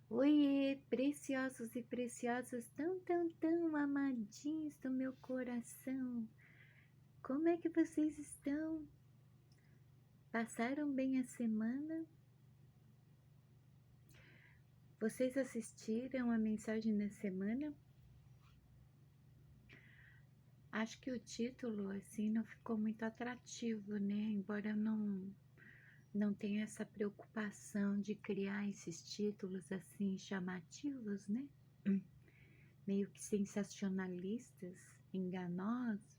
Oiê, preciosos e preciosas, tão amadinhos do meu coração. Como é que vocês estão? Passaram bem a semana? Vocês assistiram a mensagem da semana? Acho que o título, assim, não ficou muito atrativo, né? Embora eu não tenha essa preocupação de criar esses títulos, assim, chamativos, né? Meio que sensacionalistas, enganosos.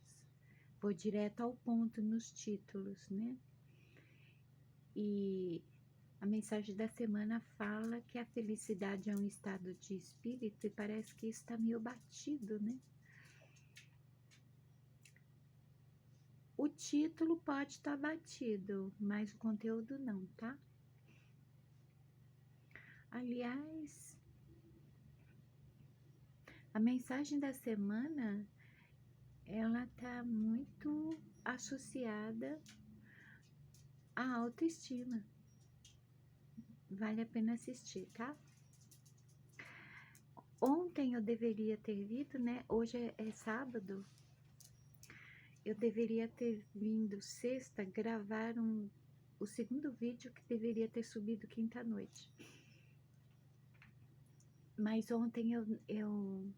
Vou direto ao ponto nos títulos, né? E a mensagem da semana fala que a felicidade é um estado de espírito e parece que isso está meio batido, né? O título pode estar batido, mas o conteúdo não, tá? Aliás, a mensagem da semana ela tá muito associada à autoestima. Vale a pena assistir, tá? Ontem eu deveria ter vindo, né? Hoje é sábado. Eu deveria ter vindo sexta gravar o segundo vídeo que deveria ter subido quinta-noite. Mas ontem eu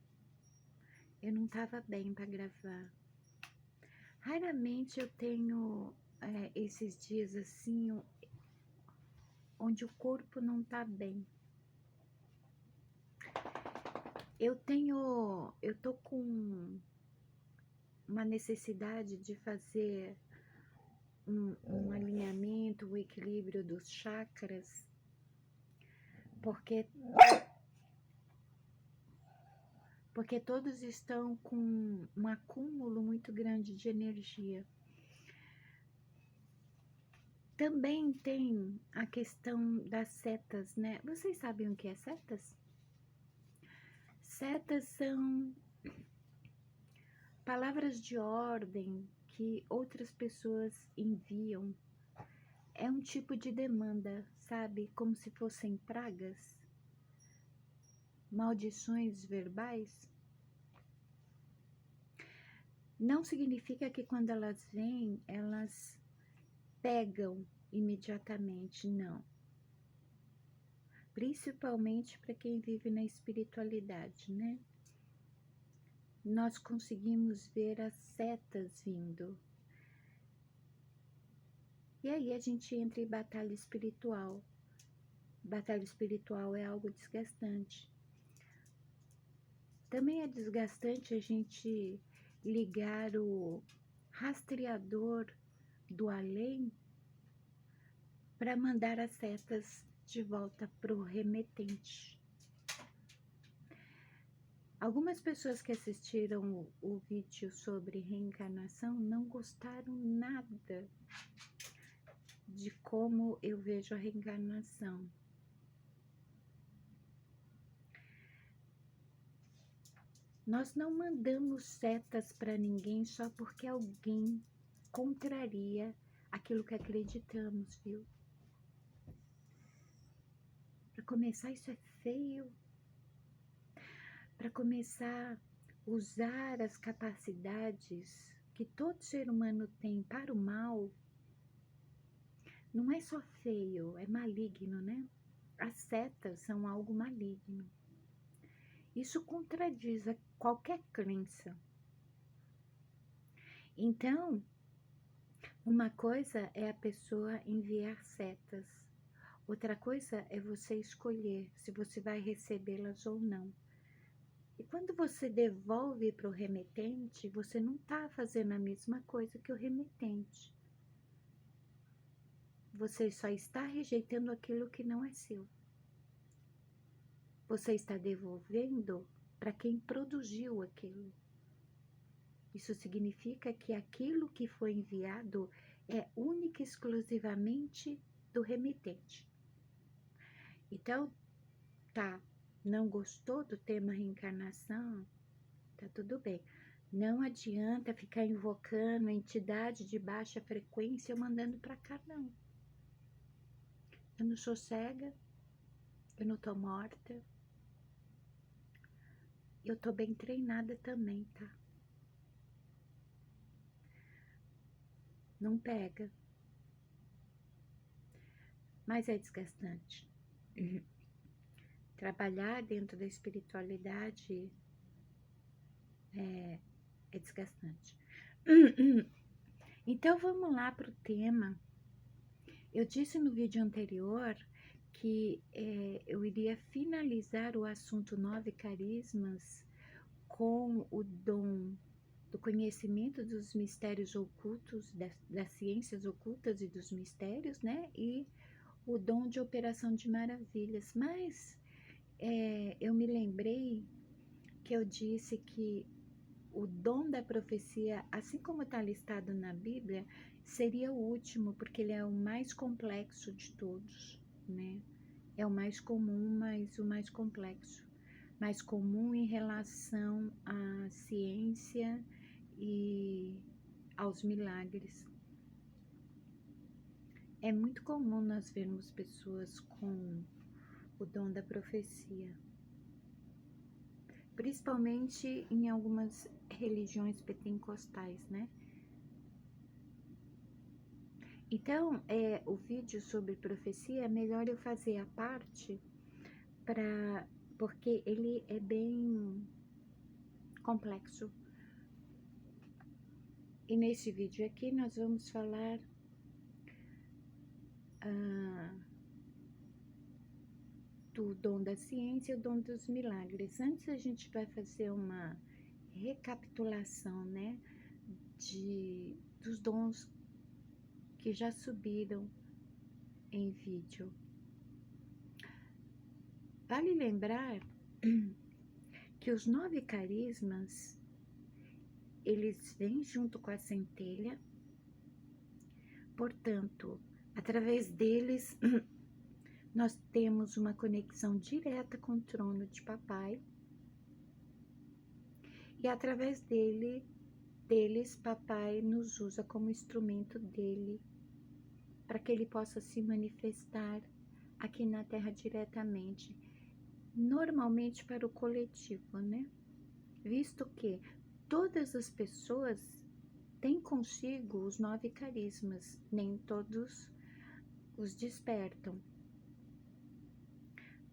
não estava bem para gravar. Raramente eu tenho esses dias assim, onde o corpo não tá bem. Eu tô com uma necessidade de fazer um alinhamento, um equilíbrio dos chakras, porque todos estão com um acúmulo muito grande de energia. Também tem a questão das setas, né? Vocês sabem o que é setas? Setas são palavras de ordem que outras pessoas enviam. É um tipo de demanda, sabe? Como se fossem pragas, maldições verbais. Não significa que quando elas vêm, elas pegam imediatamente, não. Principalmente para quem vive na espiritualidade, né? Nós conseguimos ver as setas vindo. E aí a gente entra em batalha espiritual. Batalha espiritual é algo desgastante. Também é desgastante a gente ligar o rastreador do além para mandar as setas de volta para o remetente. Algumas pessoas que assistiram o vídeo sobre reencarnação não gostaram nada de como eu vejo a reencarnação. Nós não mandamos setas para ninguém só porque alguém contraria aquilo que acreditamos, viu? Para começar, isso é feio. Para começar, usar as capacidades que todo ser humano tem para o mal, não é só feio, é maligno, né? As setas são algo maligno. Isso contradiz qualquer crença. Então, uma coisa é a pessoa enviar setas, outra coisa é você escolher se você vai recebê-las ou não. E quando você devolve para o remetente, você não está fazendo a mesma coisa que o remetente. Você só está rejeitando aquilo que não é seu. Você está devolvendo para quem produziu aquilo. Isso significa que aquilo que foi enviado é única e exclusivamente do remetente. Então, tá, não gostou do tema reencarnação? Tá tudo bem. Não adianta ficar invocando entidade de baixa frequência mandando para cá, não. Eu não sou cega, eu não tô morta, eu tô bem treinada também, tá? Não pega, mas é desgastante. Trabalhar dentro da espiritualidade é desgastante. Então vamos lá para o tema. Eu disse no vídeo anterior que eu iria finalizar o assunto 9 carismas com o dom do conhecimento dos mistérios ocultos, das ciências ocultas e dos mistérios, né? E o dom de operação de maravilhas. Mas eu me lembrei que eu disse que o dom da profecia, assim como está listado na Bíblia, seria o último, porque ele é o mais complexo de todos, né? É o mais comum, mas o mais complexo. Mais comum em relação à ciência e aos milagres. É muito comum nós vermos pessoas com o dom da profecia, principalmente em algumas religiões pentecostais, né? Então, o vídeo sobre profecia é melhor eu fazer a parte, porque ele é bem complexo. E nesse vídeo aqui nós vamos falar do dom da ciência e o dom dos milagres. Antes a gente vai fazer uma recapitulação, né, dos dons que já subiram em vídeo. Vale lembrar que os 9 carismas, eles vêm junto com a centelha, portanto, através deles, nós temos uma conexão direta com o trono de papai, e através deles, papai nos usa como instrumento dele, para que ele possa se manifestar aqui na Terra diretamente, normalmente para o coletivo, né? Visto que todas as pessoas têm consigo os 9 carismas, nem todos os despertam.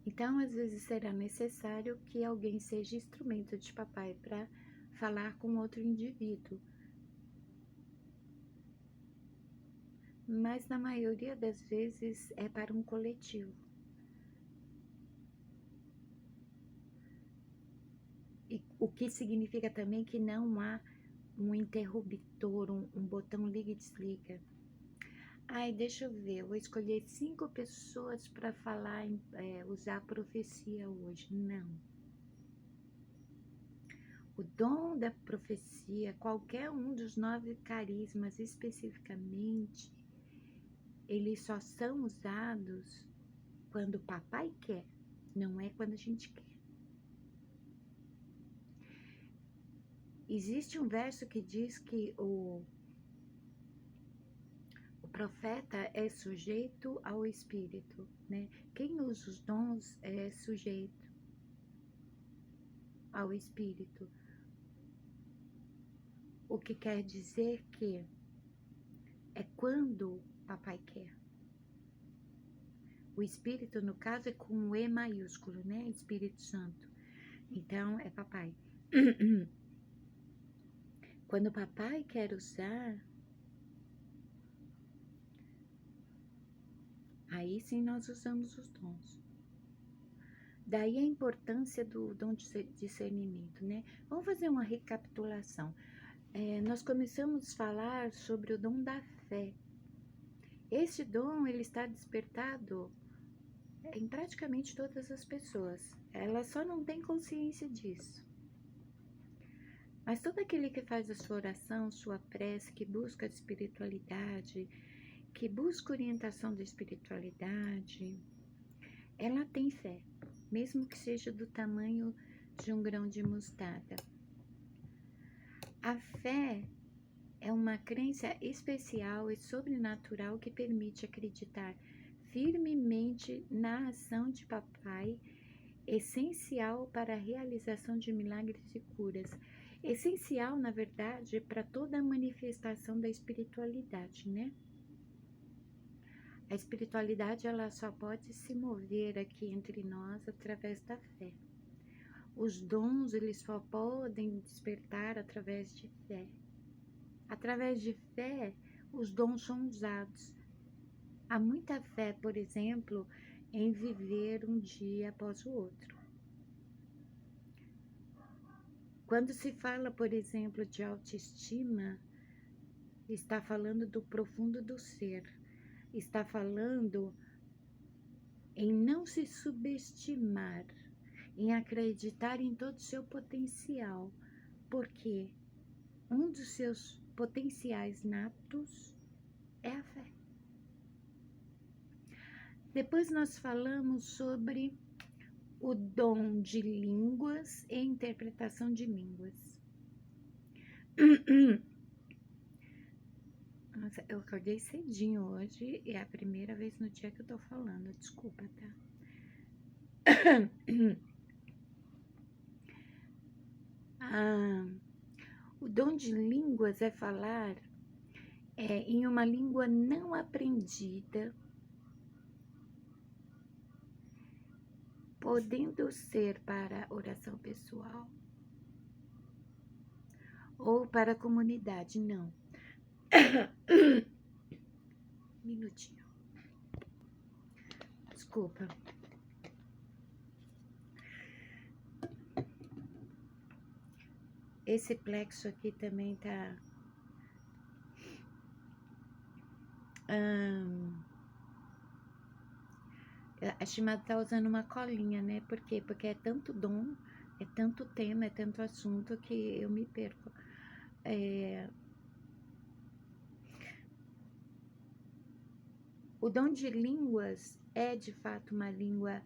Então, às vezes será necessário que alguém seja instrumento de papai para falar com outro indivíduo. Mas na maioria das vezes é para um coletivo. E o que significa também que não há um interruptor, um botão liga e desliga. Ai, deixa eu ver, eu vou escolher 5 pessoas para falar, usar a profecia hoje. Não. O dom da profecia, qualquer um dos 9 carismas especificamente, eles só são usados quando o papai quer, não é quando a gente quer. Existe um verso que diz que o profeta é sujeito ao espírito, né? Quem usa os dons é sujeito ao espírito. O que quer dizer que é quando papai quer. O espírito, no caso, é com o E maiúsculo, né? Espírito Santo. Então, é papai. Quando o papai quer usar, aí sim nós usamos os dons. Daí a importância do dom de discernimento, né? Vamos fazer uma recapitulação. Nós começamos a falar sobre o dom da fé. Esse dom, ele está despertado em praticamente todas as pessoas. Ela só não tem consciência disso. Mas todo aquele que faz a sua oração, sua prece, que busca a espiritualidade, que busca orientação da espiritualidade, ela tem fé, mesmo que seja do tamanho de um grão de mostarda. A fé é uma crença especial e sobrenatural que permite acreditar firmemente na ação de papai, essencial para a realização de milagres e curas. Essencial, na verdade, para toda a manifestação da espiritualidade, né? A espiritualidade, ela só pode se mover aqui entre nós através da fé. Os dons, eles só podem despertar através de fé. Através de fé, os dons são usados. Há muita fé, por exemplo, em viver um dia após o outro. Quando se fala, por exemplo, de autoestima, está falando do profundo do ser, está falando em não se subestimar, em acreditar em todo o seu potencial, porque um dos seus potenciais natos é a fé. Depois nós falamos sobre o dom de línguas e interpretação de línguas. Nossa, eu acordei cedinho hoje e é a primeira vez no dia que eu tô falando, desculpa, tá? O dom de línguas é falar em uma língua não aprendida, podendo ser para oração pessoal ou para a comunidade, não. Minutinho. Desculpa. Esse plexo aqui também tá... a Shimada tá usando uma colinha, né? Por quê? Porque é tanto dom, é tanto tema, é tanto assunto que eu me perco. O dom de línguas é, de fato, uma língua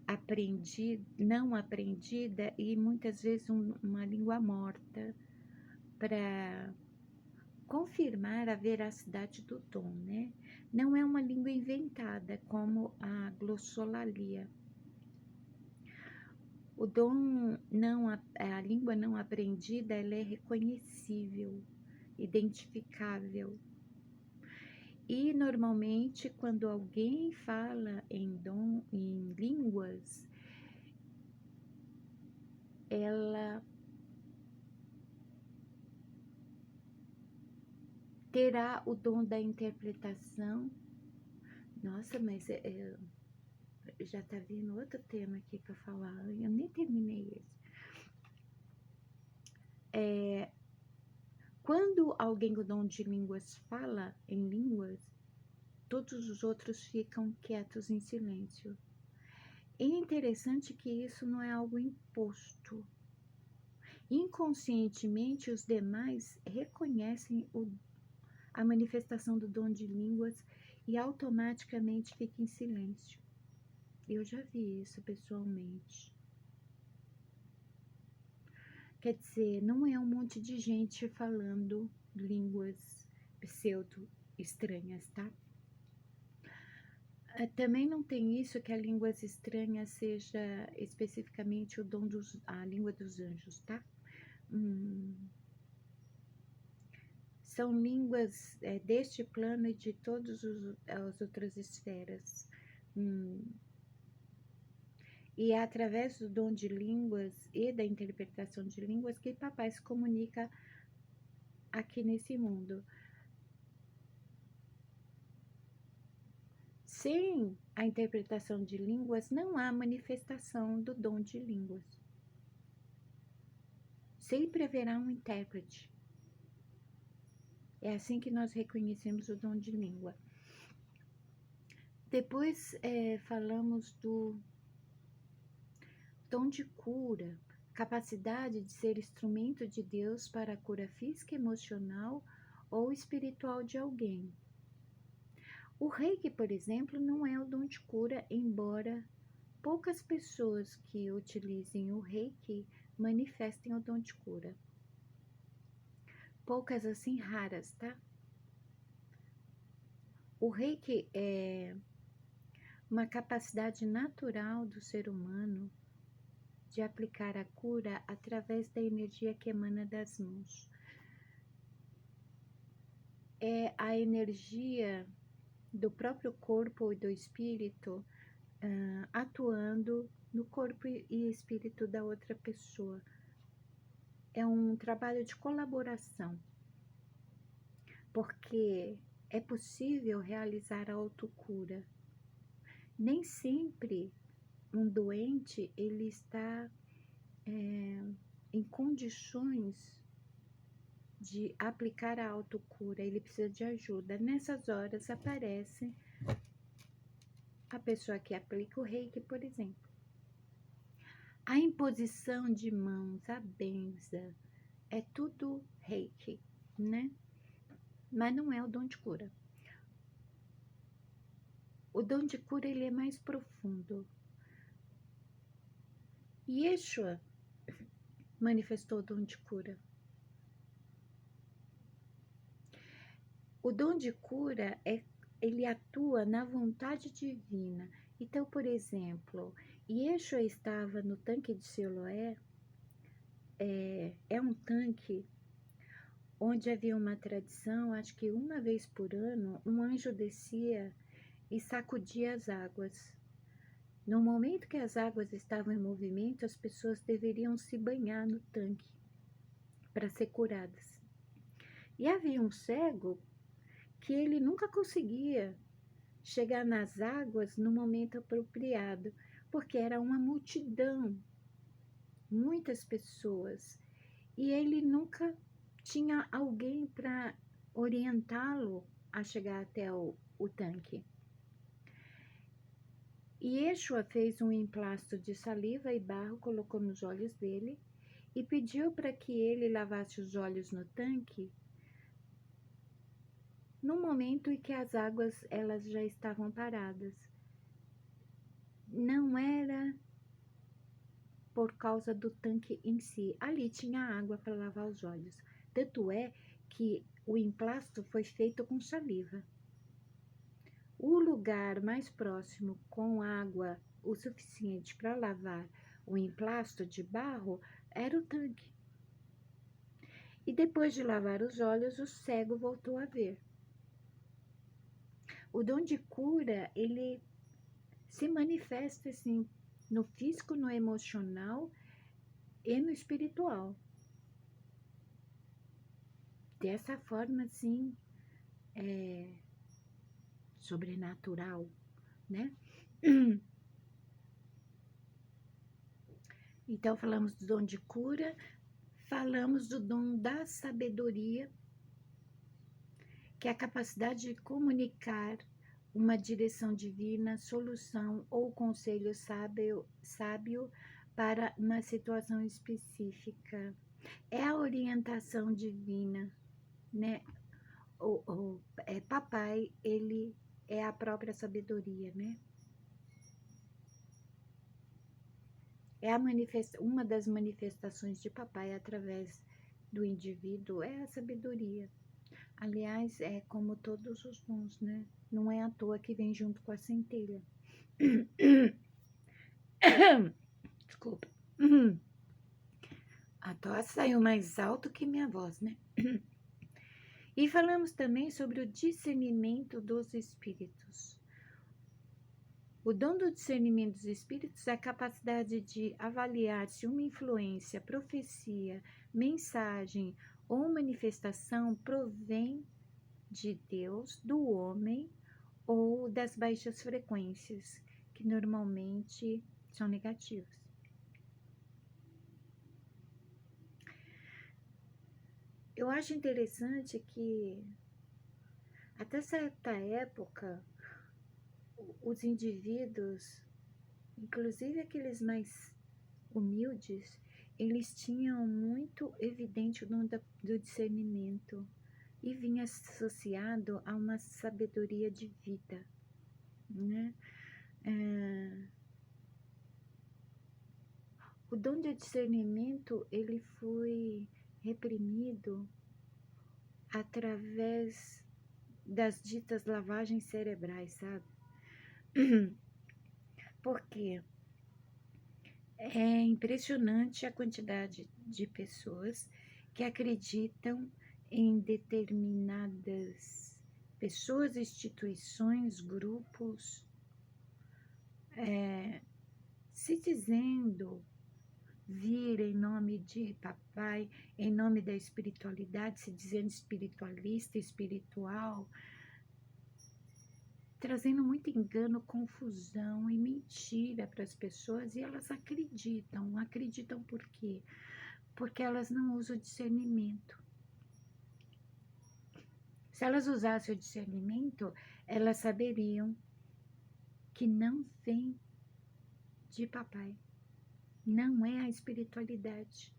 aprendida, não aprendida e muitas vezes uma língua morta para confirmar a veracidade do dom, né? Não é uma língua inventada como a glossolalia. O dom a língua não aprendida, ela é reconhecível, identificável. E normalmente quando alguém fala em línguas, ela terá o dom da interpretação. Nossa, mas já tá vindo outro tema aqui para falar, eu nem terminei esse. Quando alguém com dom de línguas fala em línguas, todos os outros ficam quietos em silêncio. É interessante que isso não é algo imposto. Inconscientemente, os demais reconhecem a manifestação do dom de línguas e automaticamente ficam em silêncio. Eu já vi isso pessoalmente. Quer dizer, não é um monte de gente falando línguas pseudo-estranhas, tá? Também não tem isso que a língua estranha seja especificamente a língua dos anjos, tá? São línguas deste plano e de todas as outras esferas. E é através do dom de línguas e da interpretação de línguas que papai se comunica aqui nesse mundo. Sem a interpretação de línguas, não há manifestação do dom de línguas. Sempre haverá um intérprete. É assim que nós reconhecemos o dom de língua. Depois falamos do dom de cura, capacidade de ser instrumento de Deus para a cura física, emocional ou espiritual de alguém. O Reiki, por exemplo, não é o dom de cura, embora poucas pessoas que utilizem o Reiki manifestem o dom de cura. Poucas assim, raras, tá? O Reiki uma capacidade natural do ser humano de aplicar a cura através da energia que emana das mãos. É a energia do próprio corpo e do espírito atuando no corpo e espírito da outra pessoa. É um trabalho de colaboração, porque é possível realizar a autocura. Nem sempre um doente ele está em condições de aplicar a autocura, ele precisa de ajuda. Nessas horas aparece a pessoa que aplica o reiki, por exemplo. A imposição de mãos, a benção, é tudo reiki, né? Mas não é o dom de cura. O dom de cura ele é mais profundo. Yeshua manifestou o dom de cura. O dom de cura ele atua na vontade divina. Então, por exemplo, Yeshua estava no tanque de Siloé, é um tanque onde havia uma tradição, acho que uma vez por ano, um anjo descia e sacudia as águas. No momento que as águas estavam em movimento, as pessoas deveriam se banhar no tanque para ser curadas. E havia um cego que ele nunca conseguia chegar nas águas no momento apropriado, porque era uma multidão, muitas pessoas, e ele nunca tinha alguém para orientá-lo a chegar até o tanque. E Yeshua fez um emplasto de saliva e barro, colocou nos olhos dele e pediu para que ele lavasse os olhos no tanque no momento em que as águas elas já estavam paradas. Não era por causa do tanque em si, ali tinha água para lavar os olhos. Tanto é que o emplasto foi feito com saliva. O lugar mais próximo com água o suficiente para lavar o emplasto de barro era o tanque. E depois de lavar os olhos, o cego voltou a ver. O dom de cura, ele se manifesta assim, no físico, no emocional e no espiritual. Dessa forma, assim, sobrenatural, né? Então, falamos do dom de cura, falamos do dom da sabedoria, que é a capacidade de comunicar uma direção divina, solução ou conselho sábio para uma situação específica. É a orientação divina, né? Papai, ele é a própria sabedoria, né? Uma das manifestações de papai através do indivíduo é a sabedoria. Aliás, é como todos os dons, né? Não é à toa que vem junto com a centelha. Desculpa. A tosse saiu mais alto que minha voz, né? E falamos também sobre o discernimento dos espíritos. O dom do discernimento dos espíritos é a capacidade de avaliar se uma influência, profecia, mensagem ou manifestação provém de Deus, do homem ou das baixas frequências, que normalmente são negativas. Eu acho interessante que até certa época os indivíduos, inclusive aqueles mais humildes, eles tinham muito evidente o dom do discernimento e vinha associado a uma sabedoria de vida, né? O dom de discernimento, ele foi reprimido através das ditas lavagens cerebrais, sabe? Porque é impressionante a quantidade de pessoas que acreditam em determinadas pessoas, instituições, grupos, se dizendo vir em nome de papai, em nome da espiritualidade, se dizendo espiritualista, espiritual, trazendo muito engano, confusão e mentira para as pessoas, e elas acreditam. Acreditam por quê? Porque elas não usam o discernimento. Se elas usassem o discernimento, elas saberiam que não vem de papai. Não é a espiritualidade.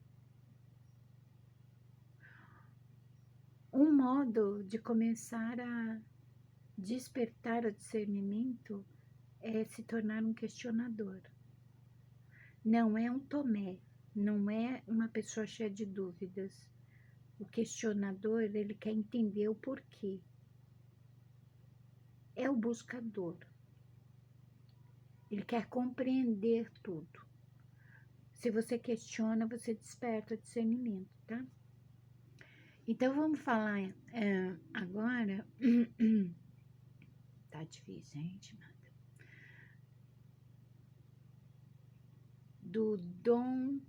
Um modo de começar a despertar o discernimento é se tornar um questionador. Não é um Tomé, não é uma pessoa cheia de dúvidas. O questionador, ele quer entender o porquê. É o buscador. Ele quer compreender tudo. Se você questiona, você desperta o discernimento, tá? Então, vamos falar agora. Tá difícil, gente, nada. Do dom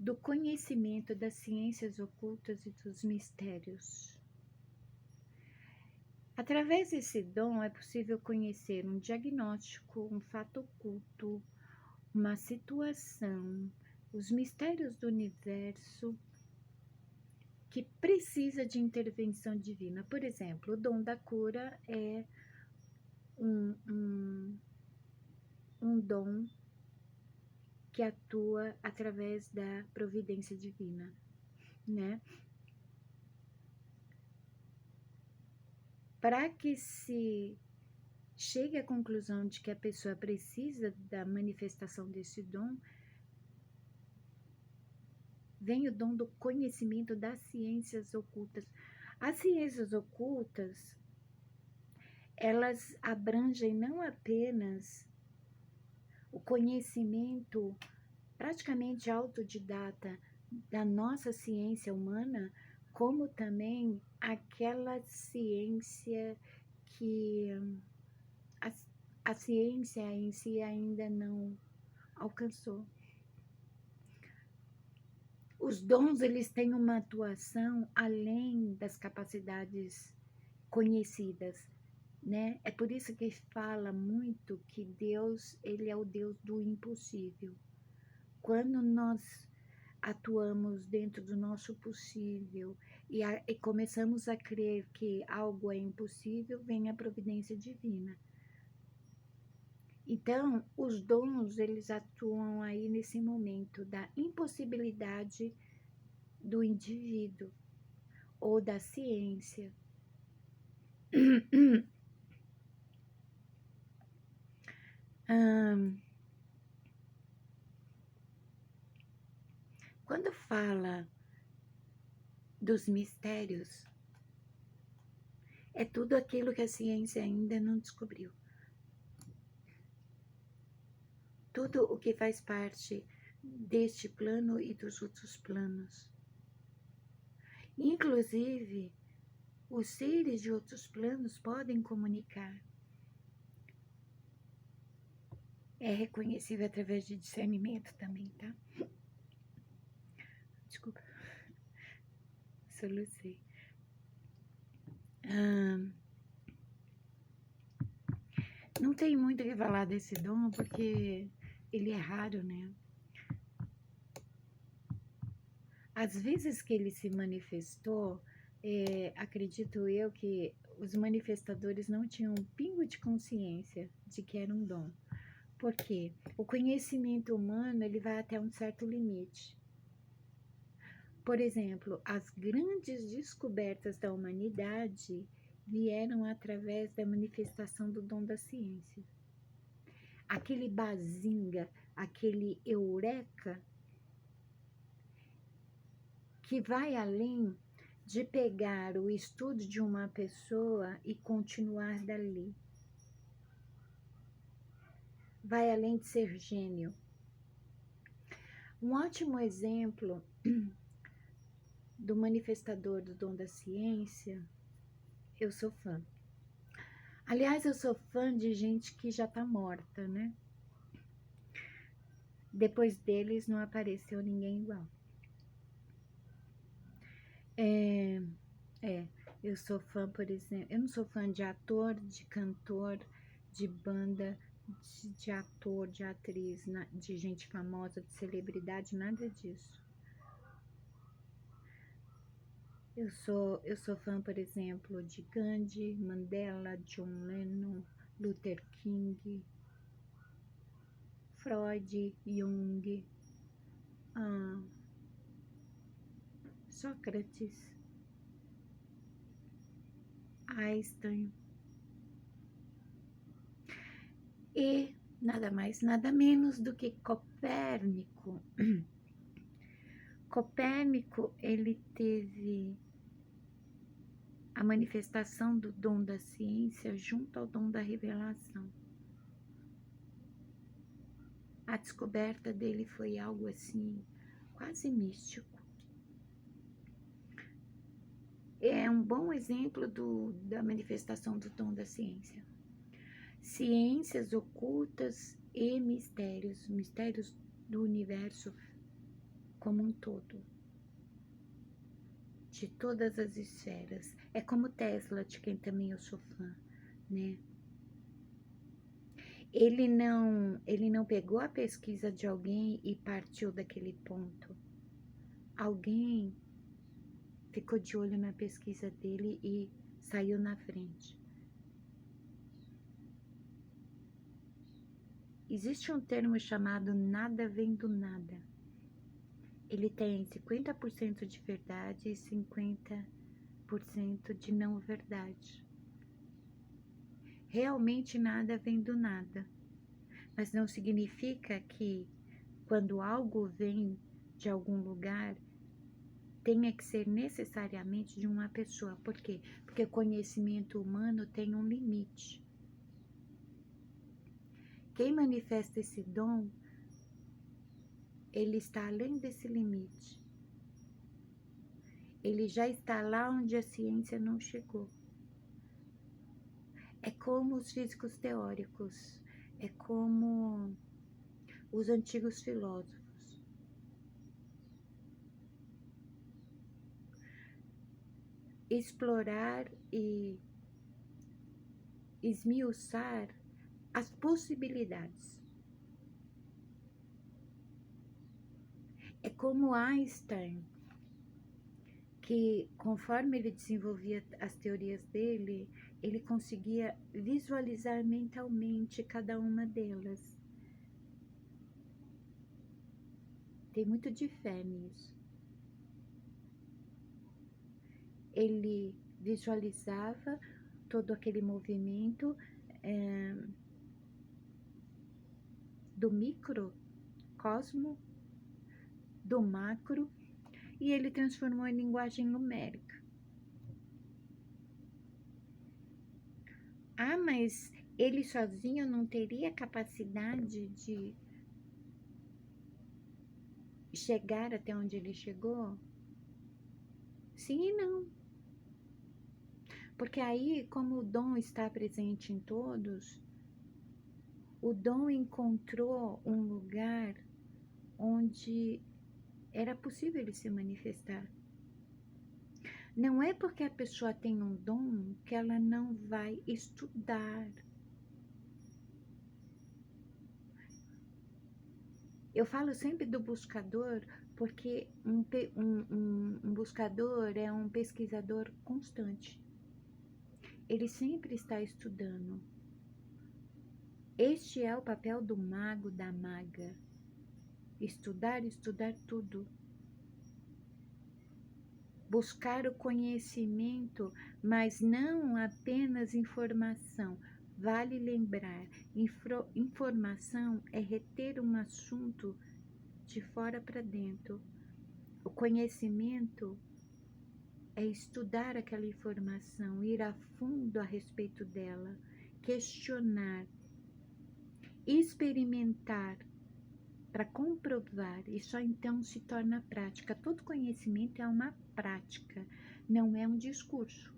do conhecimento das ciências ocultas e dos mistérios. Através desse dom é possível conhecer um diagnóstico, um fato oculto, uma situação, os mistérios do universo que precisa de intervenção divina. Por exemplo, o dom da cura é um dom que atua através da providência divina, né? Para que se chegue à conclusão de que a pessoa precisa da manifestação desse dom, vem o dom do conhecimento das ciências ocultas. As ciências ocultas, elas abrangem não apenas o conhecimento praticamente autodidata da nossa ciência humana, como também aquela ciência que a ciência em si ainda não alcançou. Os dons, eles têm uma atuação além das capacidades conhecidas, né? É por isso que fala muito que Deus, ele é o Deus do impossível. Quando nós atuamos dentro do nosso possível e começamos a crer que algo é impossível, vem a providência divina. Então, os dons, eles atuam aí nesse momento da impossibilidade do indivíduo ou da ciência. Quando fala dos mistérios, é tudo aquilo que a ciência ainda não descobriu. Tudo o que faz parte deste plano e dos outros planos. Inclusive, os seres de outros planos podem comunicar. É reconhecível através de discernimento também, tá? Desculpa. Solucei. Não tem muito o que falar desse dom, porque ele é raro, né? Às vezes que ele se manifestou, acredito eu que os manifestadores não tinham um pingo de consciência de que era um dom. Por quê? O conhecimento humano, ele vai até um certo limite. Por exemplo, as grandes descobertas da humanidade vieram através da manifestação do dom da ciência. Aquele bazinga, aquele eureka, que vai além de pegar o estudo de uma pessoa e continuar dali. vai além de ser gênio. Um ótimo exemplo do manifestador do dom da ciência, eu sou fã. Aliás, eu sou fã de gente que já tá morta, né? Depois deles não apareceu ninguém igual. Eu sou fã, por exemplo, eu não sou fã de ator, de cantor, de banda, de ator, de atriz, de gente famosa, de celebridade, nada disso. Eu sou fã, por exemplo, de Gandhi, Mandela, John Lennon, Luther King, Freud, Jung, Sócrates, Einstein e nada mais, nada menos do que Copérnico. Copérnico, ele teve a manifestação do dom da ciência junto ao dom da revelação. A descoberta dele foi algo assim, quase místico. É um bom exemplo da manifestação do dom da ciência. Ciências ocultas e mistérios do universo como um todo, de todas as esferas. É como Tesla, de quem também eu sou fã, né? Ele não pegou a pesquisa de alguém e partiu daquele ponto. Alguém ficou de olho na pesquisa dele e saiu na frente. Existe um termo chamado nada vem do nada. Ele tem 50% de verdade e 50% de não verdade. Realmente nada vem do nada, mas não significa que quando algo vem de algum lugar, tenha que ser necessariamente de uma pessoa. Por quê? Porque o conhecimento humano tem um limite. Quem manifesta esse dom, ele está além desse limite. Ele já está lá onde a ciência não chegou. É como os físicos teóricos, é como os antigos filósofos. Explorar e esmiuçar as possibilidades. É como Einstein, que conforme ele desenvolvia as teorias dele, ele conseguia visualizar mentalmente cada uma delas. Tem muito de fé nisso. Ele visualizava todo aquele movimento do microcosmo, do macro, e ele transformou em linguagem numérica. Ah, mas ele sozinho não teria capacidade de chegar até onde ele chegou? Sim e não. Porque aí, como o dom está presente em todos, o dom encontrou um lugar onde era possível ele se manifestar. Não é porque a pessoa tem um dom que ela não vai estudar. Eu falo sempre do buscador porque um buscador é um pesquisador constante. Ele sempre está estudando. Este é o papel do mago, da maga. Estudar tudo. Buscar o conhecimento, mas não apenas informação. Vale lembrar, informação é reter um assunto de fora para dentro. O conhecimento é estudar aquela informação, ir a fundo a respeito dela, questionar. experimentar, para comprovar, e só então se torna prática. Todo conhecimento é uma prática, não é um discurso.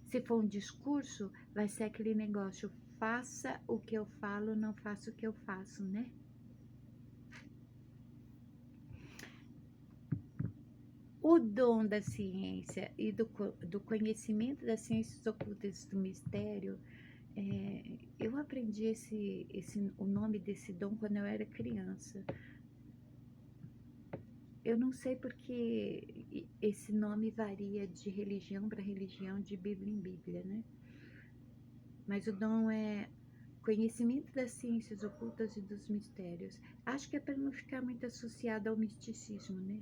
Se for um discurso, vai ser aquele negócio, faça o que eu falo, não faça o que eu faço, né? O dom da ciência e do conhecimento das ciências ocultas do mistério, eu aprendi o nome desse dom quando eu era criança. Eu não sei porque esse nome varia de religião para religião, de Bíblia em Bíblia, né? Mas o dom é conhecimento das ciências ocultas e dos mistérios. Acho que é para não ficar muito associado ao misticismo, né?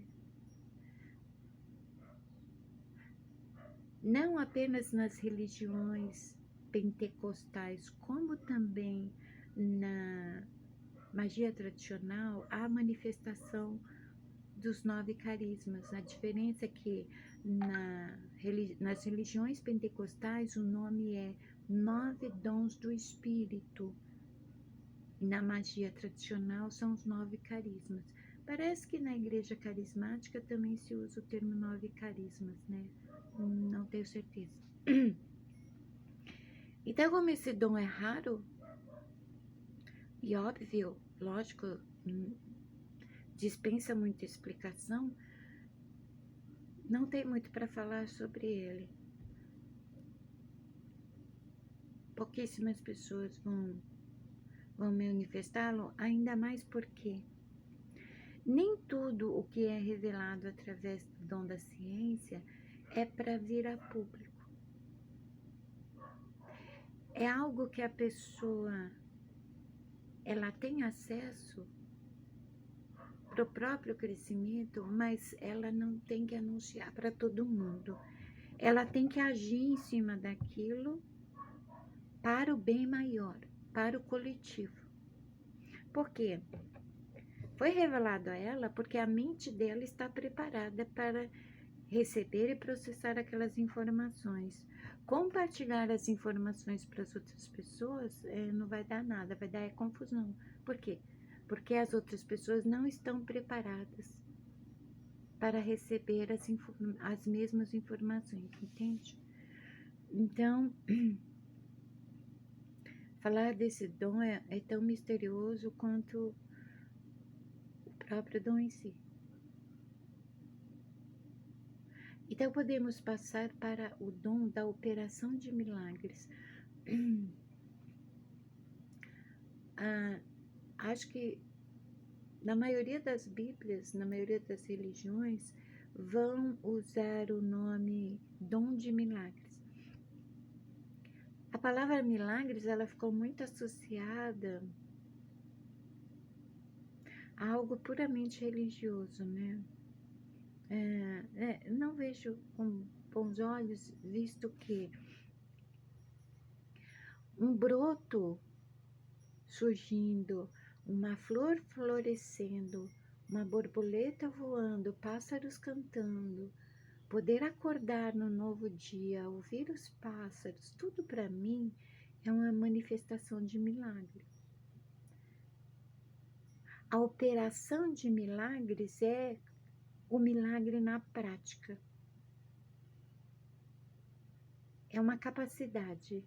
Não apenas nas religiões pentecostais, como também na magia tradicional, há manifestação dos 9 carismas. A diferença é que nas religiões pentecostais o nome é 9 dons do Espírito. E na magia tradicional são os 9 carismas. Parece que na igreja carismática também se usa o termo 9 carismas, né? Não tenho certeza. Então, como esse dom é raro, e óbvio, lógico, dispensa muita explicação, não tem muito para falar sobre ele. Pouquíssimas pessoas vão manifestá-lo, ainda mais porque nem tudo o que é revelado através do dom da ciência é para vir a público. É algo que a pessoa ela tem acesso para o próprio crescimento, mas ela não tem que anunciar para todo mundo. Ela tem que agir em cima daquilo para o bem maior, para o coletivo. Por quê? Foi revelado a ela porque a mente dela está preparada para receber e processar aquelas informações. Compartilhar as informações para as outras pessoas não vai dar nada, vai dar confusão. Por quê? Porque as outras pessoas não estão preparadas para receber as mesmas informações, entende? Então, falar desse dom é tão misterioso quanto o próprio dom em si. Então, podemos passar para o dom da operação de milagres. Acho que na maioria das Bíblias, na maioria das religiões, vão usar o nome dom de milagres. A palavra milagres, ela ficou muito associada a algo puramente religioso, né? Não vejo com bons olhos, visto que um broto surgindo, uma flor florescendo, uma borboleta voando, pássaros cantando, poder acordar no novo dia, ouvir os pássaros, tudo para mim é uma manifestação de milagre. A operação de milagres é o milagre na prática. É uma capacidade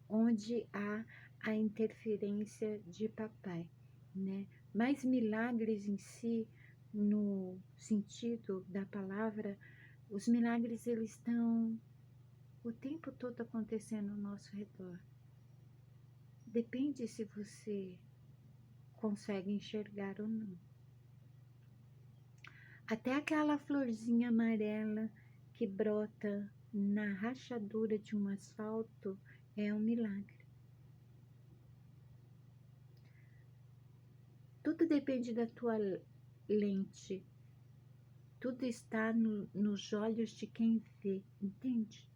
onde há a interferência de papai, né? Mas milagres em si, no sentido da palavra, os milagres eles estão o tempo todo acontecendo ao nosso redor. Depende se você consegue enxergar ou não. Até aquela florzinha amarela que brota na rachadura de um asfalto é um milagre. Tudo depende da tua lente. Tudo está nos olhos de quem vê, entende?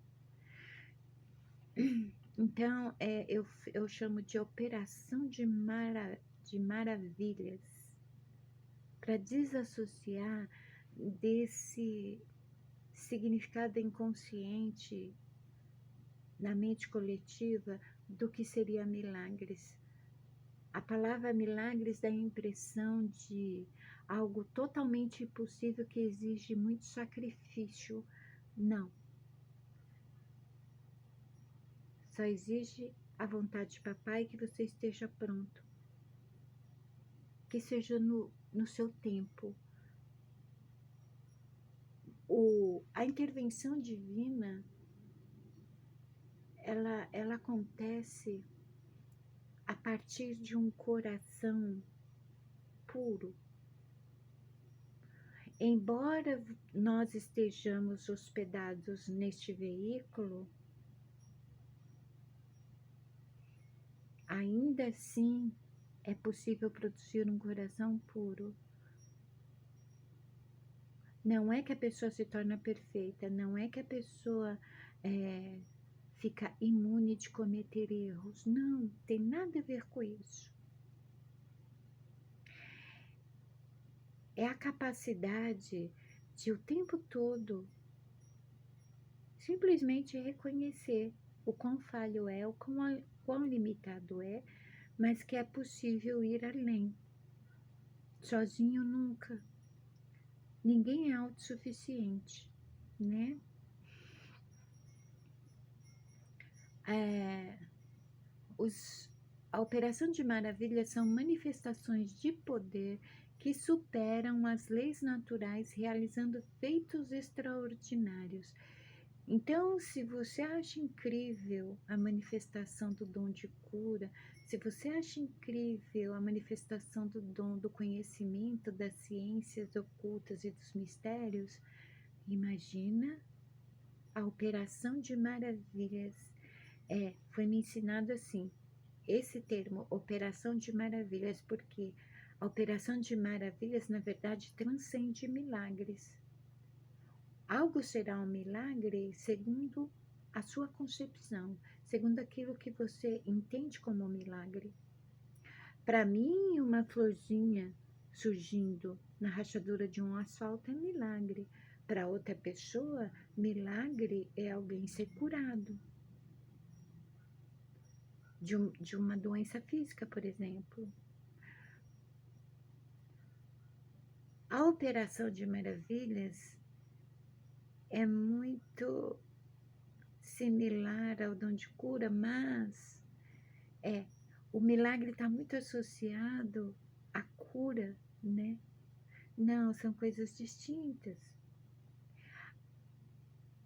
Então, eu chamo de operação de maravilhas, para desassociar desse significado inconsciente na mente coletiva do que seria milagres. A palavra milagres dá a impressão de algo totalmente impossível que exige muito sacrifício. Não. Só exige a vontade de papai que você esteja pronto. Que seja no seu tempo. A intervenção divina, ela acontece a partir de um coração puro. Embora nós estejamos hospedados neste veículo, ainda assim é possível produzir um coração puro. Não é que a pessoa se torna perfeita, não é que a pessoa fica imune de cometer erros. Não, tem nada a ver com isso. É a capacidade de o tempo todo simplesmente reconhecer o quão falho é, o quão limitado é, mas que é possível ir além. Sozinho nunca. Ninguém é autossuficiente, né? A operação de maravilhas são manifestações de poder que superam as leis naturais, realizando feitos extraordinários. Então, se você acha incrível a manifestação do dom de cura, se você acha incrível a manifestação do dom do conhecimento das ciências ocultas e dos mistérios, imagina a operação de maravilhas. Foi me ensinado assim, esse termo, operação de maravilhas, porque a operação de maravilhas, na verdade, transcende milagres. Algo será um milagre segundo a sua concepção, segundo aquilo que você entende como milagre. Para mim, uma florzinha surgindo na rachadura de um asfalto é milagre. Para outra pessoa, milagre é alguém ser curado de uma doença física, por exemplo. A operação de maravilhas é muito similar ao dom de cura, mas o milagre está muito associado à cura, né? Não, são coisas distintas.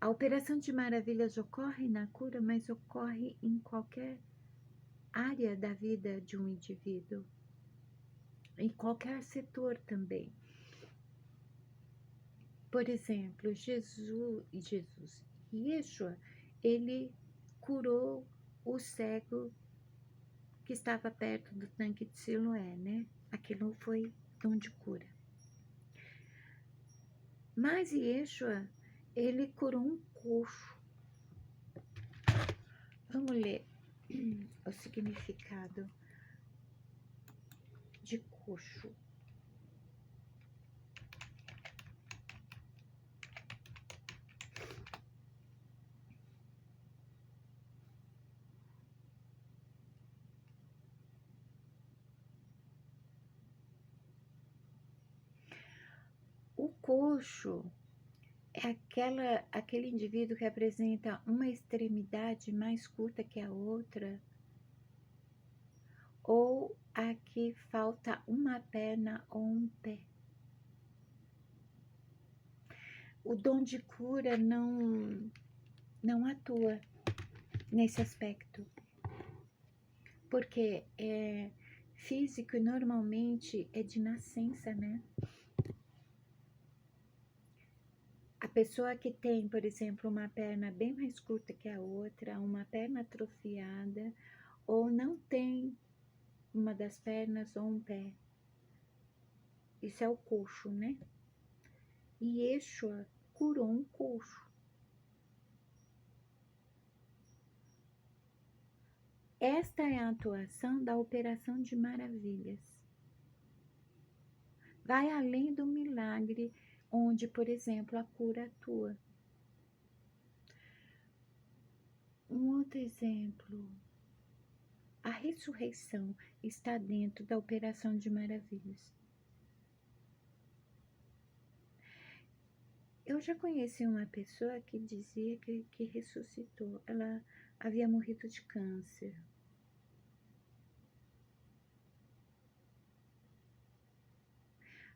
A operação de maravilhas ocorre na cura, mas ocorre em qualquer área da vida de um indivíduo, em qualquer setor também. Por exemplo, Yeshua, ele curou o cego que estava perto do tanque de Siloé, né? Aquilo foi dom de cura. Mas Yeshua, ele curou um coxo. Vamos ler o significado de coxo. O coxo é aquele indivíduo que apresenta uma extremidade mais curta que a outra, ou a que falta uma perna ou um pé. O dom de cura não atua nesse aspecto, porque físico e normalmente é de nascença, né? A pessoa que tem, por exemplo, uma perna bem mais curta que a outra, uma perna atrofiada, ou não tem uma das pernas ou um pé. Isso é o coxo, né? E Yeshua curou um coxo. Esta é a atuação da operação de maravilhas. Vai além do milagre, onde, por exemplo, a cura atua. Um outro exemplo. a ressurreição está dentro da operação de maravilhas. Eu já conheci uma pessoa que dizia que ressuscitou. Ela havia morrido de câncer.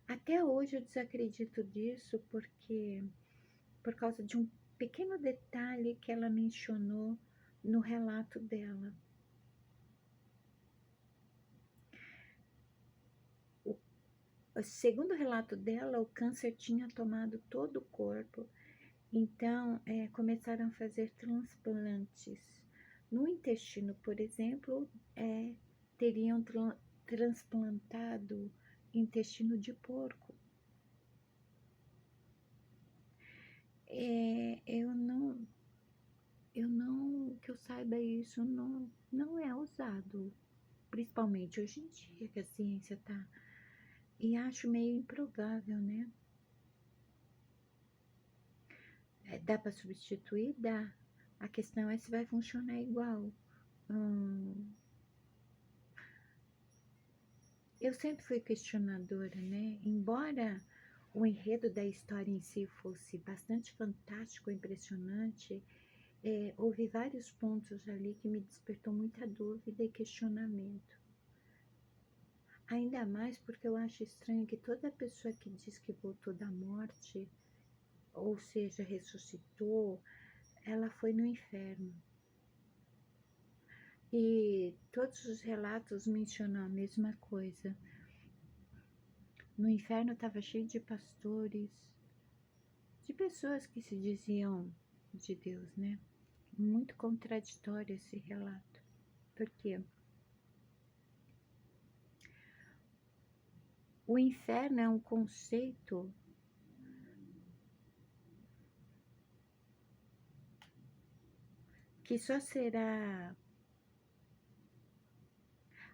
Até hoje eu desacredito disso porque, por causa de um pequeno detalhe que ela mencionou no relato dela. Segundo o relato dela, o câncer tinha tomado todo o corpo, então começaram a fazer transplantes. No intestino, por exemplo, teriam transplantado intestino de porco. Que eu saiba, isso não é usado, principalmente hoje em dia que a ciência tá, e acho meio improvável, né? Dá para substituir? Dá. A questão é se vai funcionar igual. Eu sempre fui questionadora, né? Embora o enredo da história em si fosse bastante fantástico, impressionante, houve vários pontos ali que me despertou muita dúvida e questionamento. Ainda mais porque eu acho estranho que toda pessoa que diz que voltou da morte, ou seja, ressuscitou, ela foi no inferno. E todos os relatos mencionam a mesma coisa. No inferno estava cheio de pastores, de pessoas que se diziam de Deus, né? Muito contraditório esse relato. Por quê? O inferno é um conceito que só será...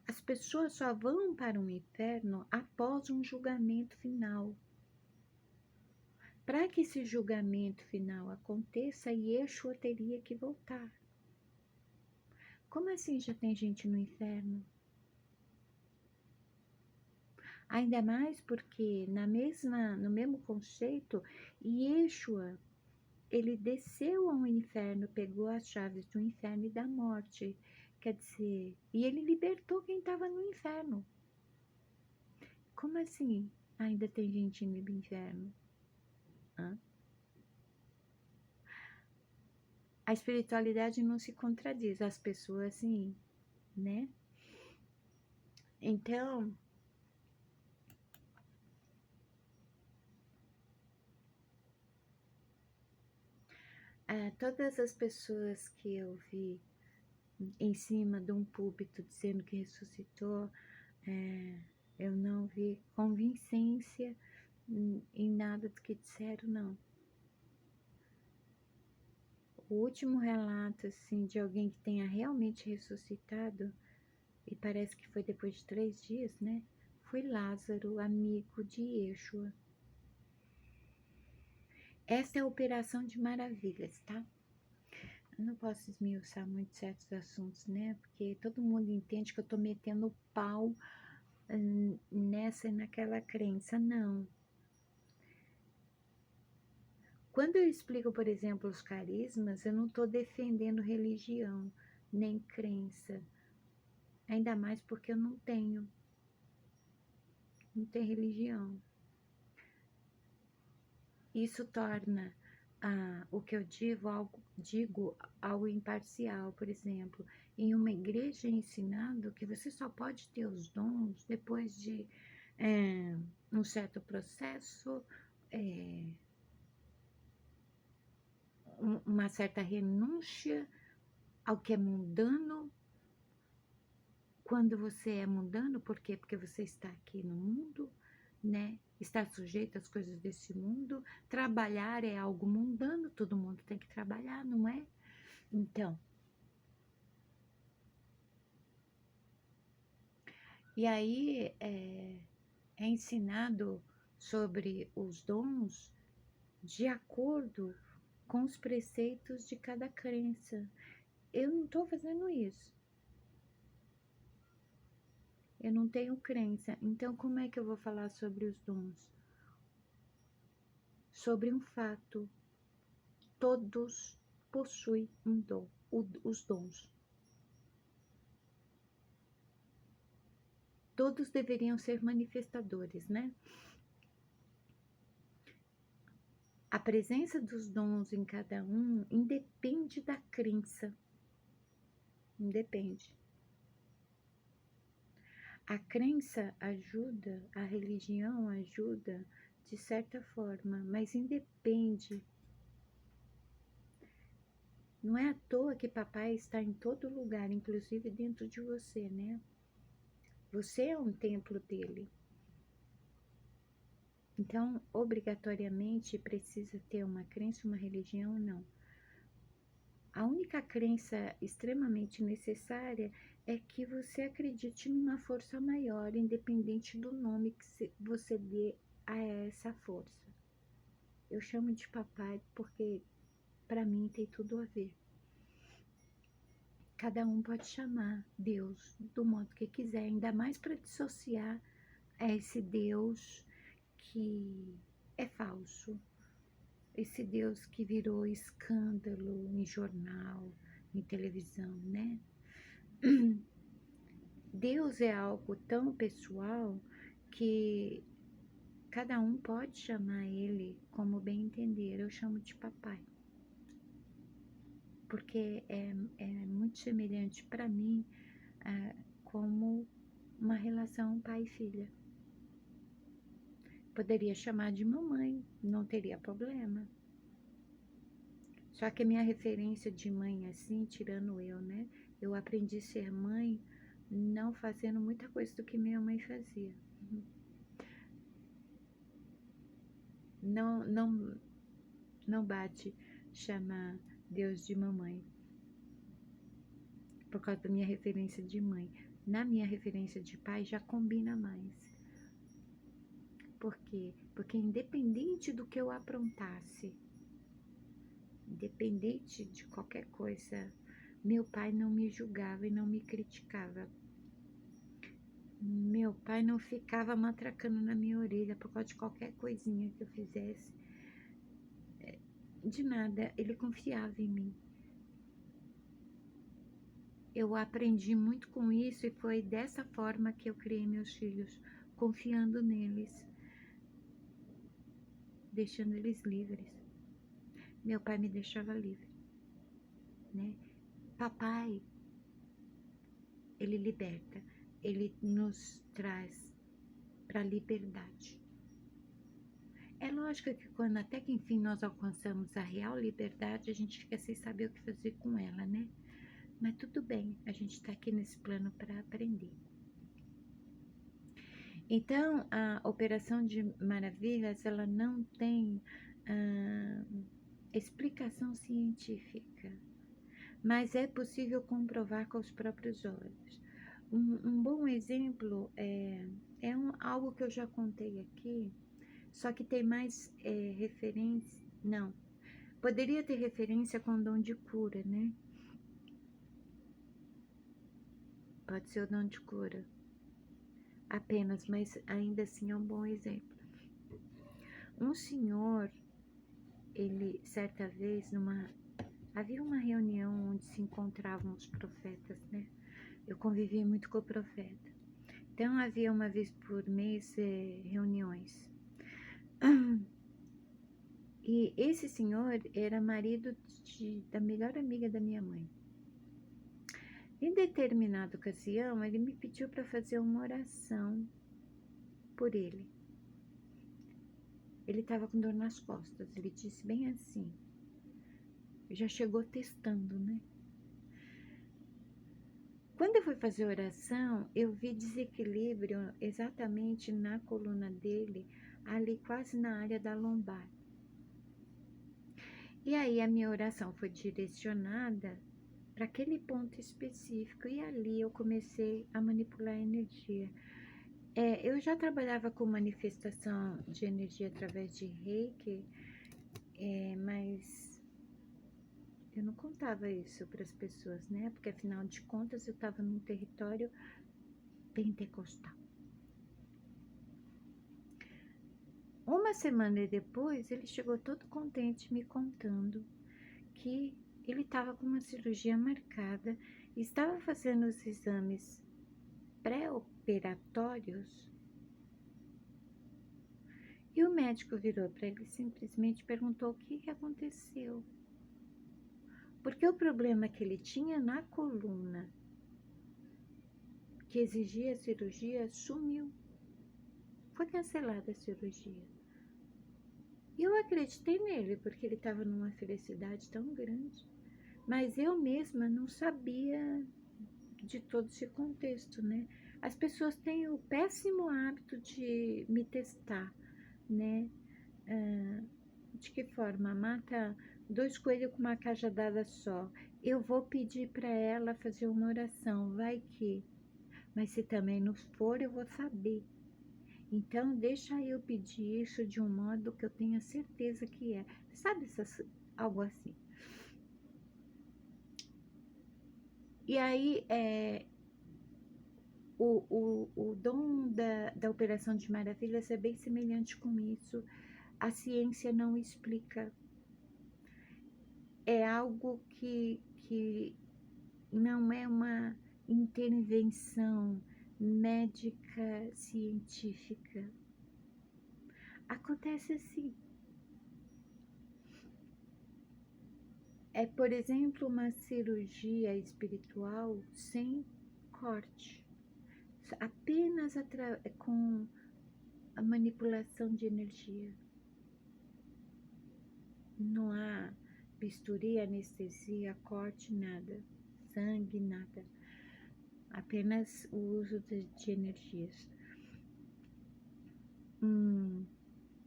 As pessoas só vão para o inferno após um julgamento final. Para que esse julgamento final aconteça, Yeshua teria que voltar. Como assim já tem gente no inferno? Ainda mais porque no mesmo conceito, Yeshua, ele desceu ao inferno, pegou as chaves do inferno e da morte. Quer dizer, e ele libertou quem estava no inferno. Como assim ainda tem gente no inferno? Hã? A espiritualidade não se contradiz, as pessoas sim, né? Então, todas as pessoas que eu vi em cima de um púlpito dizendo que ressuscitou, eu não vi convincência em nada do que disseram, não. O último relato, assim, de alguém que tenha realmente ressuscitado, e parece que foi depois de 3 dias, né? Foi Lázaro, amigo de Yeshua. Essa é a operação de maravilhas, tá? Eu não posso esmiuçar muito certos assuntos, né? Porque todo mundo entende que eu tô metendo pau nessa e naquela crença. Não. Quando eu explico, por exemplo, os carismas, eu não estou defendendo religião, nem crença. Ainda mais porque eu não tenho religião. Isso torna o que eu digo algo imparcial. Por exemplo, em uma igreja é ensinado que você só pode ter os dons depois de um certo processo, uma certa renúncia ao que é mundano. Quando você é mundano, por quê? Porque você está aqui no mundo, né? Está sujeito às coisas desse mundo. Trabalhar é algo mundano, todo mundo tem que trabalhar, não é? Então, e aí é ensinado sobre os dons de acordo com os preceitos de cada crença. Eu não estou fazendo isso. Eu não tenho crença. Então, como é que eu vou falar sobre os dons? Sobre um fato. Todos possuem um dom, os dons. Todos deveriam ser manifestadores, né? A presença dos dons em cada um independe da crença. Independe. A crença ajuda, a religião ajuda de certa forma, mas independe. Não é à toa que papai está em todo lugar, inclusive dentro de você, né? Você é um templo dele. Então, obrigatoriamente precisa ter uma crença, uma religião? Não. A única crença extremamente necessária é que você acredite numa força maior, independente do nome que você dê a essa força. Eu chamo de papai porque para mim tem tudo a ver. Cada um pode chamar Deus do modo que quiser, ainda mais para dissociar esse Deus que é falso, esse Deus que virou escândalo em jornal, em televisão, né? Deus é algo tão pessoal que cada um pode chamar ele como bem entender. Eu chamo de papai, porque é muito semelhante para mim como uma relação pai e filha. Poderia chamar de mamãe, não teria problema. Só que a minha referência de mãe assim, tirando eu, né? Eu aprendi a ser mãe não fazendo muita coisa do que minha mãe fazia. Não bate chamar Deus de mamãe por causa da minha referência de mãe. Na minha referência de pai já combina mais. Por quê? Porque independente do que eu aprontasse, independente de qualquer coisa, meu pai não me julgava e não me criticava. Meu pai não ficava matracando na minha orelha por causa de qualquer coisinha que eu fizesse. De nada, ele confiava em mim. Eu aprendi muito com isso e foi dessa forma que eu criei meus filhos, confiando neles, deixando eles livres. Meu pai me deixava livre, né? Papai, ele liberta, ele nos traz para a liberdade. É lógico que quando até que enfim nós alcançamos a real liberdade, a gente fica sem saber o que fazer com ela, né? Mas tudo bem, a gente está aqui nesse plano para aprender. Então, a Operação de Maravilhas, ela não tem explicação científica, mas é possível comprovar com os próprios olhos. Um bom exemplo algo que eu já contei aqui, só que tem mais referência, não, poderia ter referência com dom de cura, né? Pode ser o dom de cura apenas, mas ainda assim é um bom exemplo. Um senhor, ele certa vez havia uma reunião onde se encontravam os profetas, né? Eu convivi muito com o profeta. Então havia uma vez por mês reuniões. E esse senhor era marido da melhor amiga da minha mãe. Em determinada ocasião, ele me pediu para fazer uma oração por ele. Ele estava com dor nas costas. Ele disse bem assim. Já chegou testando, né? Quando eu fui fazer oração, eu vi desequilíbrio exatamente na coluna dele, ali quase na área da lombar. E aí a minha oração foi direcionada para aquele ponto específico e ali eu comecei a manipular a energia. Eu já trabalhava com manifestação de energia através de Reiki, mas eu não contava isso para as pessoas, né? Porque afinal de contas eu estava num território pentecostal. Uma semana depois, ele chegou todo contente me contando que ele estava com uma cirurgia marcada, estava fazendo os exames pré-operatórios e o médico virou para ele e simplesmente perguntou o que aconteceu. Porque o problema que ele tinha na coluna, que exigia cirurgia, sumiu. Foi cancelada a cirurgia. E eu acreditei nele, porque ele estava numa felicidade tão grande. Mas eu mesma não sabia de todo esse contexto, né? As pessoas têm o péssimo hábito de me testar, né? De que forma? Mata 2 coelhos com uma cajadada só. Eu vou pedir para ela fazer uma oração, vai que. Mas se também não for, eu vou saber. Então, deixa eu pedir isso de um modo que eu tenha certeza que é. Sabe, algo assim. E aí, o dom da Operação de Maravilhas é bem semelhante com isso. A ciência não explica. É algo que não é uma intervenção médica científica. Acontece assim. É, por exemplo, uma cirurgia espiritual sem corte, apenas com a manipulação de energia. Não há bisturi, anestesia, corte, nada, sangue, nada. Apenas o uso de energias.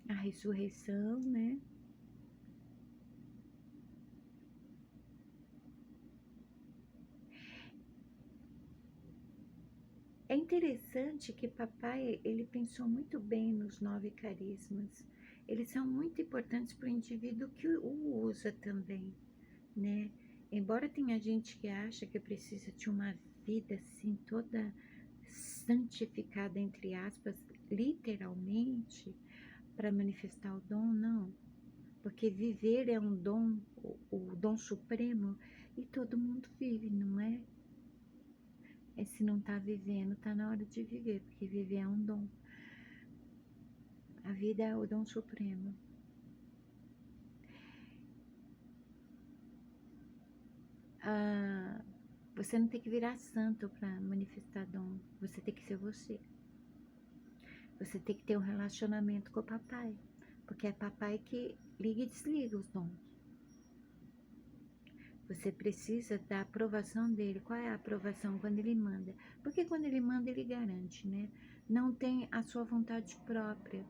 A ressurreição, né? É interessante que papai, ele pensou muito bem nos 9 carismas. Eles são muito importantes para o indivíduo que o usa também, né? Embora tenha gente que acha que precisa de uma vida assim toda santificada, entre aspas, literalmente, para manifestar o dom, não. Porque viver é um dom, o dom supremo, e todo mundo vive, não é? Se não está vivendo, está na hora de viver, porque viver é um dom. A vida é o dom supremo. Você não tem que virar santo para manifestar dom. Você tem que ser você. Você tem que ter um relacionamento com o papai. Porque é papai que liga e desliga os dons. Você precisa da aprovação dele. Qual é a aprovação? Quando ele manda. Porque quando ele manda, ele garante, né? Não tem a sua vontade própria.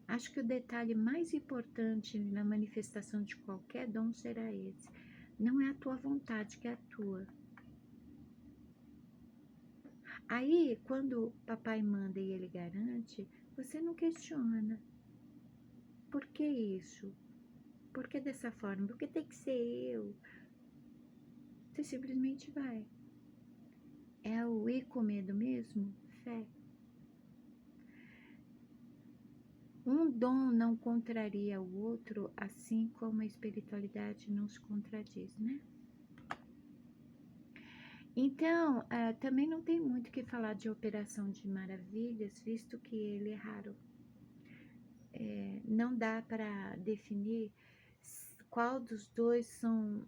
Acho que o detalhe mais importante na manifestação de qualquer dom será esse. Não é a tua vontade que atua. Aí, quando papai manda e ele garante, você não questiona. Por que isso? Por que dessa forma? Porque tem que ser eu. Você simplesmente vai. É o ir com medo mesmo? Fé. Um dom não contraria o outro, assim como a espiritualidade não se contradiz, né? Então, também não tem muito o que falar de Operação de Maravilhas, visto que ele é raro. Não dá para definir qual dos dois são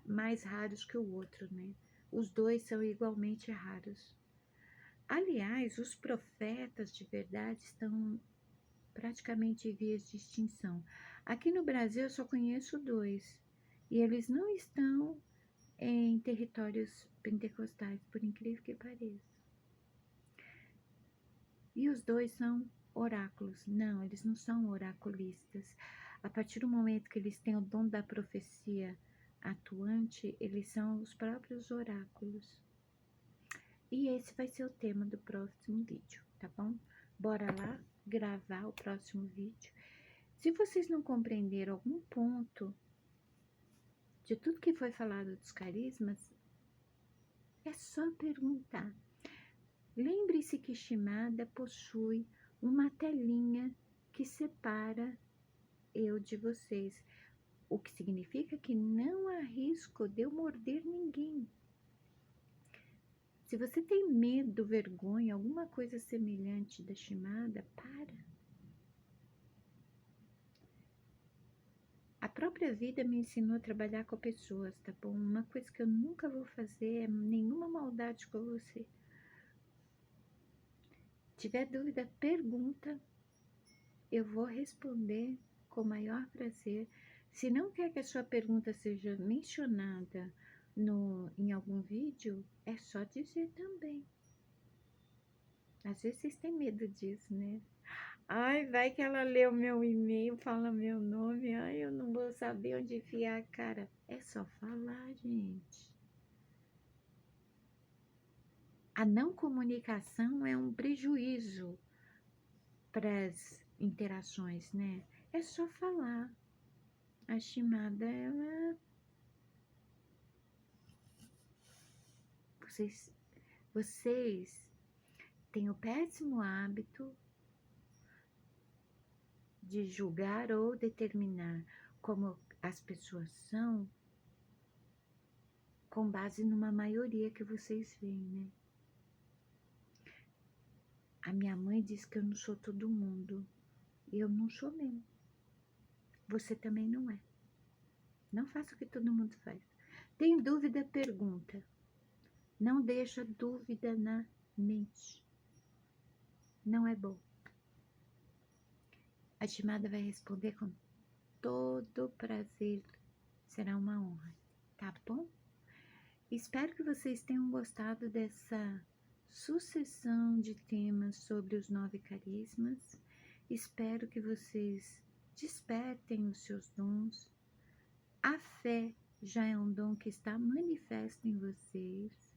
mais raros que o outro, né? Os dois são igualmente raros. Aliás, os profetas de verdade estão praticamente em vias de extinção. Aqui no Brasil eu só conheço 2, e eles não estão em territórios pentecostais, por incrível que pareça. E os 2 são oráculos. Não, eles não são oraculistas. A partir do momento que eles têm o dom da profecia atuante, eles são os próprios oráculos. E esse vai ser o tema do próximo vídeo, tá bom? Bora lá gravar o próximo vídeo. Se vocês não compreenderam algum ponto de tudo que foi falado dos carismas, É só perguntar. Lembre-se que Shimada possui uma telinha que separa eu de vocês, o que significa que não há risco de eu morder ninguém. Se você tem medo, vergonha, alguma coisa semelhante da Shimada, para. A própria vida me ensinou a trabalhar com pessoas, tá bom? Uma coisa que eu nunca vou fazer é nenhuma maldade com você. Tiver dúvida, pergunta. Eu vou responder com o maior prazer. Se não quer que a sua pergunta seja mencionada em algum vídeo, é só dizer também. Às vezes vocês têm medo disso, né? Ai, vai que ela lê o meu e-mail, fala meu nome, ai, eu não vou saber onde enfiar a cara. É só falar, gente. A não comunicação é um prejuízo para as interações, né? É só falar. A Shimada, ela... Vocês têm o péssimo hábito de julgar ou determinar como as pessoas são com base numa maioria que vocês veem, né? A minha mãe diz que eu não sou todo mundo. E eu não sou mesmo. Você também não é. Não faça o que todo mundo faz. Tem dúvida, pergunta. Não deixa dúvida na mente. Não é bom. A Shimada vai responder com todo prazer. Será uma honra, tá bom? Espero que vocês tenham gostado dessa sucessão de temas sobre os 9 carismas. Espero que vocês despertem os seus dons. A fé já é um dom que está manifesto em vocês.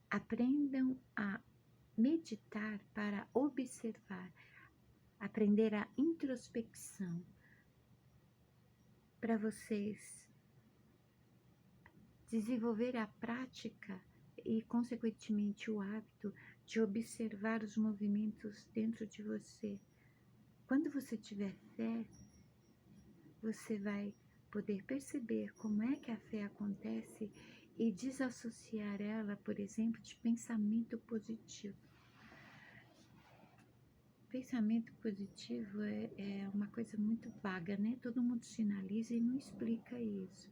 Aprendam a meditar para observar, aprender a introspecção, para vocês desenvolver a prática e, consequentemente, o hábito de observar os movimentos dentro de você. Quando você tiver fé, você vai poder perceber como é que a fé acontece e desassociar ela, por exemplo, de pensamento positivo. Pensamento positivo é uma coisa muito vaga, né? Todo mundo sinaliza e não explica isso.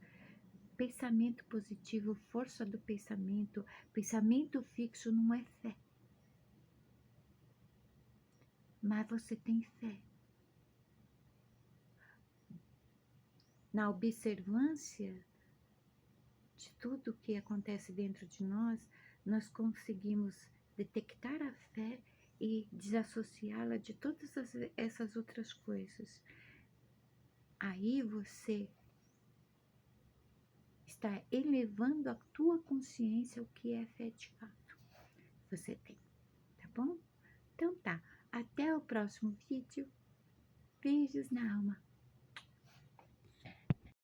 Pensamento positivo, força do pensamento, pensamento fixo não é fé. Mas você tem fé. Na observância de tudo que acontece dentro de nós, nós conseguimos detectar a fé e desassociá-la de todas essas outras coisas. Aí você está elevando a tua consciência ao que é fé de fato. Você tem, tá bom? Então tá, até o próximo vídeo. Beijos na alma.